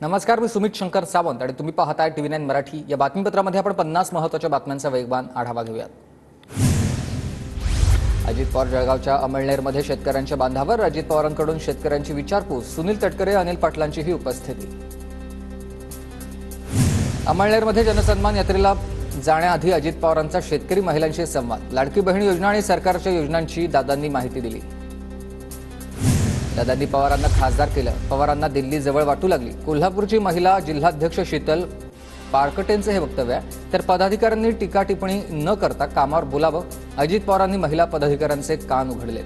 नमस्कार, मी सुमित शंकर सावंत आणि तुम्ही पाहताय TV9 मराठी। या बातमीपत्रामध्ये आपण 50 महत्त्वाच्या बातम्यांचा वेगवान आढावा घेऊयात। अजित पवार जळगावच्या अमळनेरमध्ये शेतकऱ्यांच्या बांधावर अजित पवारांकडून शेतकऱ्यांची विचारपूस। सुनील तटकरे, अनिल पाटलांचीही उपस्थिती। अमळनेरमध्ये जनसन्मान यात्रेला जाण्याआधी अजित पवारांचा शेतकरी महिलांशी संवाद। लाडकी बहीण योजना आणि सरकारच्या योजनांची दादांनी माहिती दिली। दादांनी पवारांना खासदार केलं, पवारांना दिल्ली जवळ वाटू लागली। कोल्हापूरची महिला जिल्हाध्यक्ष शीतल पारकटेंचं हे वक्तव्य आहे। तर पदाधिकाऱ्यांनी टीका टिप्पणी न करता कामावर बोलावं, अजित पवारांनी महिला पदाधिकाऱ्यांचे कान उघडले।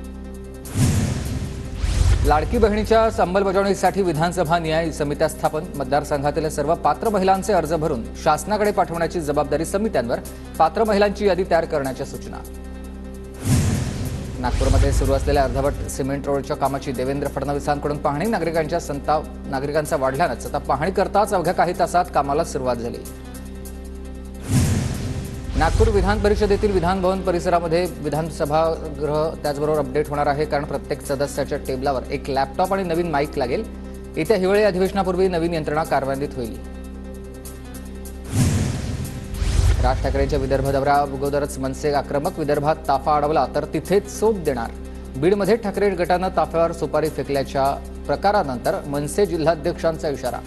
लाडकी बहिणीच्या अंमलबजावणीसाठी विधानसभा न्याय समित्या स्थापन। मतदारसंघातील सर्व पात्र महिलांचे अर्ज भरून शासनाकडे पाठवण्याची जबाबदारी समित्यांवर। पात्र महिलांची यादी तयार करण्याच्या सूचना। नागपूरमध्ये सुरू असलेल्या अर्धवट सिमेंट रोडच्या कामाची देवेंद्र फडणवीसांकडून पाहणी। नागरिकांचा वाढल्यानंच आता पाहणी करताच अवघ्या काही तासात कामाला सुरुवात झाली। नागपूर विधान परिषदेतील विधान भवन परिसरामध्ये विधानसभागृह त्याचबरोबर अपडेट होणार आहे, कारण प्रत्येक सदस्याच्या टेबलावर एक लॅपटॉप आणि नवीन माईक लागेल। येत्या हिवाळी अधिवेशनापूर्वी नवीन यंत्रणा कार्यान्वित होईल। राज ठाकरेंच्या विदर्भ दौऱ्या अगोदरच मनसे आक्रमक। विदर्भात ताफा अडवला तर तिथेच सोप देणार। बीडमध्ये ठाकरे गटानं ताफ्यावर सुपारी फेकल्याच्या प्रकारानंतर मनसे जिल्हाध्यक्षांचा इशारा।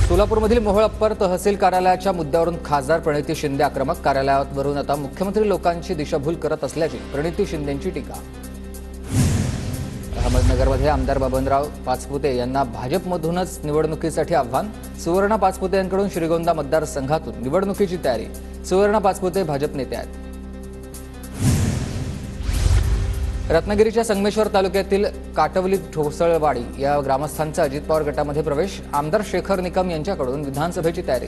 सोलापूरमधील मोहोळ अप्पर तहसील कार्यालयाच्या मुद्द्यावरून खासदार प्रणिती शिंदे आक्रमक। कार्यालयावरून आता मुख्यमंत्री लोकांची दिशाभूल करत असल्याची प्रणिती शिंदेंची टीका। अहमदनगरमध्ये आमदार बबनराव पाचपुते यांना भाजपमधूनच निवडणुकीसाठी आव्हान। सुवर्णा पाचपुते यांकडून श्रीगोंदा मतदारसंघातून निवडणुकीची तयारी। सुवर्णा पाचपुते भाजप नेते आहेत। रत्नागिरीच्या संगमेश्वर तालुक्यातील काटवली ठोसळवाडी या ग्रामस्थांचा अजित पवार गटामध्ये प्रवेश। आमदार शेखर निकम यांच्याकडून विधानसभेची तयारी।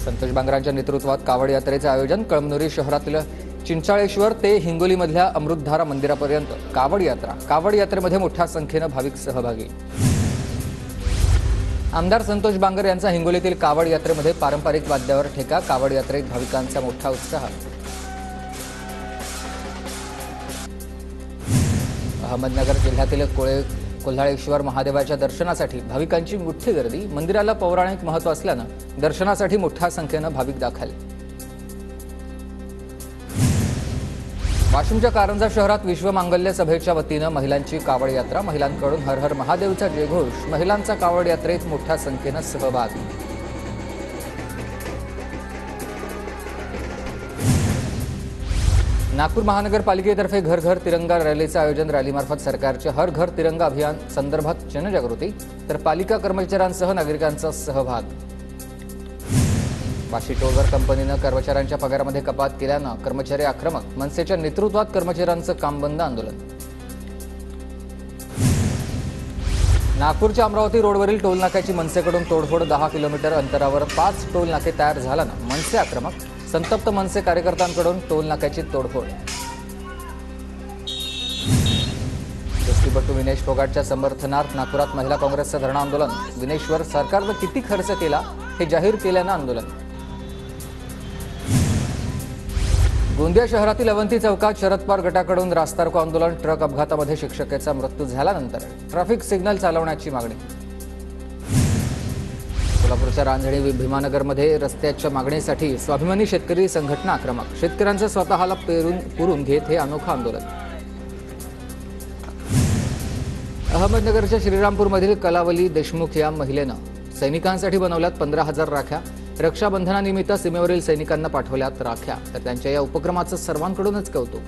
संतोष बांगरांच्या नेतृत्वात कावड यात्रेचे आयोजन। कळमनुरी शहरातील चिंचाळेश्वर ते हिंगोलीमधल्या अमृतधारा मंदिरापर्यंत कावड यात्रा। कावड यात्रेमध्ये मोठ्या संख्येने भाविक सहभागी। आमदार संतोष बांगर यांचा हिंगोलीतील कावड यात्रेमध्ये पारंपरिक वाद्यावर ठेका। कावड यात्रेत भाविकांचा मोठा उत्साह। अहमदनगर जिल्ह्यातील कोल्हाळेश्वर महादेवाच्या दर्शनासाठी भाविकांची मोठी गर्दी। मंदिराला पौराणिक महत्त्व असल्यानं दर्शनासाठी मोठ्या संख्येनं भाविक दाखल। वाशिमच्या कारंजा शहरात विश्व मांगल्य सभेच्या वतीनं महिलांची कावड यात्रा। महिलांकडून हर हर महादेवचा जयघोष। महिलांचा कावड यात्रेत मोठ्या संख्येनं सहभाग। नागपूर महानगरपालिकेतर्फे घर घर तिरंगा रॅलीचं आयोजन। रॅलीमार्फत सरकारच्या हर घर तिरंगा अभियान संदर्भात जनजागृती, तर पालिका कर्मचाऱ्यांसह नागरिकांचा सहभाग। वाशी टोलवर कंपनीनं कर्मचाऱ्यांच्या पगारामध्ये कपात केल्यानं कर्मचारी आक्रमक। मनसेच्या नेतृत्वात कर्मचाऱ्यांचं काम बंद आंदोलन। नागपूरच्या अमरावती रोडवरील टोलनाक्याची मनसेकडून तोडफोड। 10 किलोमीटर अंतरावर 5 टोलनाके तयार झाल्यानं मनसे आक्रमक। संतप्त मनसे कार्यकर्त्यांकडून टोलनाक्याची तोडफोड। कुस्तीपटू विनेश फोगाटच्या समर्थनार्थ नागपुरात महिला काँग्रेसचं धरणं आंदोलन। विनेशवर सरकारनं किती खर्च केला हे जाहीर केल्यानं आंदोलन। गोंदिया शहरातील अवंती चौकात शरद पवार गटाकडून रास्ता रोको आंदोलन। ट्रक अपघातामध्ये शिक्षकाचा मृत्यू झाल्यानंतर ट्रॅफिक सिग्नल चालवण्याची मागणी। सोलापूरच्या रांजणी भीमानगरमध्ये रस्त्याच्या मागणीसाठी स्वाभिमानी शेतकरी संघटना आक्रमक। शेतकऱ्यांचं स्वतःला पुरून घेत हे अनोखं आंदोलन। अहमदनगरच्या श्रीरामपूरमधील कलावली देशमुख या महिलेनं सैनिकांसाठी बनवल्यात 15,000 राख्या। रक्षाबंधनानिमित्त सीमेवरील सैनिकांना पाठवल्यात राख्या, तर त्यांच्या या उपक्रमाचं सर्वांकडूनच कौतुक।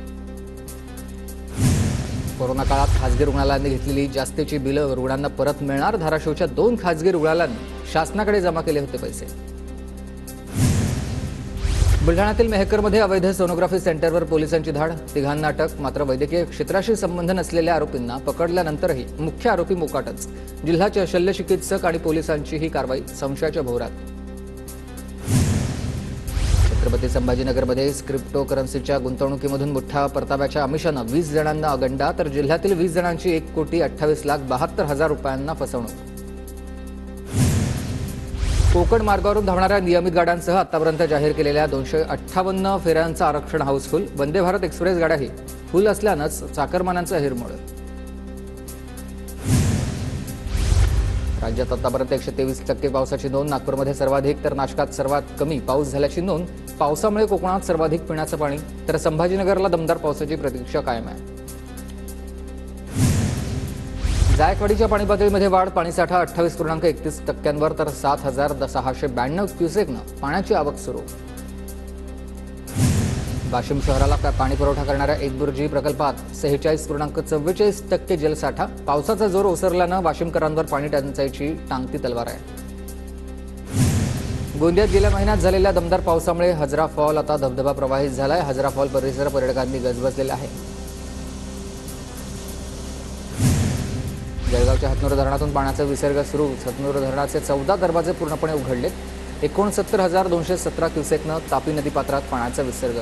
कोरोना काळात खासगी रुग्णालयांनी घेतलेली जास्तीची बिलं रुग्णांना परत मिळणार। धाराशिवच्या 2 खासगी रुग्णालयांनी शासनाकडे जमा केले होते पैसे। बुलढाण्यातील मेहकरमध्ये अवैध सोनोग्राफी सेंटरवर पोलिसांची धाड। 3घांना अटक। मात्र वैद्यकीय क्षेत्राशी संबंध नसलेल्या आरोपींना पकडल्यानंतरही मुख्य आरोपी मोकाटच। जिल्ह्याचे शल्यचिकित्सक आणि पोलिसांची ही कारवाई संशयाच्या भोवऱ्यात। छत्रपती संभाजीनगरमध्ये क्रिप्टोकरन्सीच्या गुंतवणुकीमधून मोठ्या परताव्याच्या आमिषानं 20 जणांना अगंडा, तर जिल्ह्यातील 20 जणांची 1,28,72,000 रुपयांना फसवणूक। कोकण मार्गावरून धावणाऱ्या नियमित गाड्यांसह आतापर्यंत जाहीर केलेल्या 258 फेऱ्यांचं आरक्षण हाऊसफुल। वंदे भारत एक्सप्रेस गाड्याही फुल असल्यानंच चाकरमान्यांचा हिरमोड। राज्यात आतापर्यंत 123% पावसाची नोंद. नागपूरमध्ये सर्वाधिक तर नाशकात सर्वात कमी पाऊस झाल्याची नोंद. पावसामुळे कोकणात सर्वाधिक पिण्याचं पाणी, तर संभाजीनगरला दमदार पावसाची प्रतीक्षा कायम आहे. जायकवाडीच्या पाणी पातळीमध्ये वाढ. पाणीसाठा 28.31%वर तर 7,692 क्युसेकनं पाण्याची आवक सुरू. वाशिम शहराला पाणी पुरवठा करणाऱ्या एकबुर्जी प्रकल्पात 46.44% जलसाठा. पावसाचा जोर ओसरल्यानं वाशिमकरांवर पाणी टंचाईची टांगती तलवार आहे. गोंदियात गेल्या महिन्यात झालेल्या दमदार पावसामुळे हजरा फॉल आता धबधबा प्रवाहित झालाय. हजरा फॉल परिसर पर्यटकांनी गजबजलेला आहे. जळगावच्या हतनूर धरणातून पाण्याचा विसर्ग सुरू. हतनूर धरणाचे 14 दरवाजे पूर्णपणे उघडलेत. 69,217 क्युसेकनं तापी नदीपात्रात पाण्याचा विसर्ग.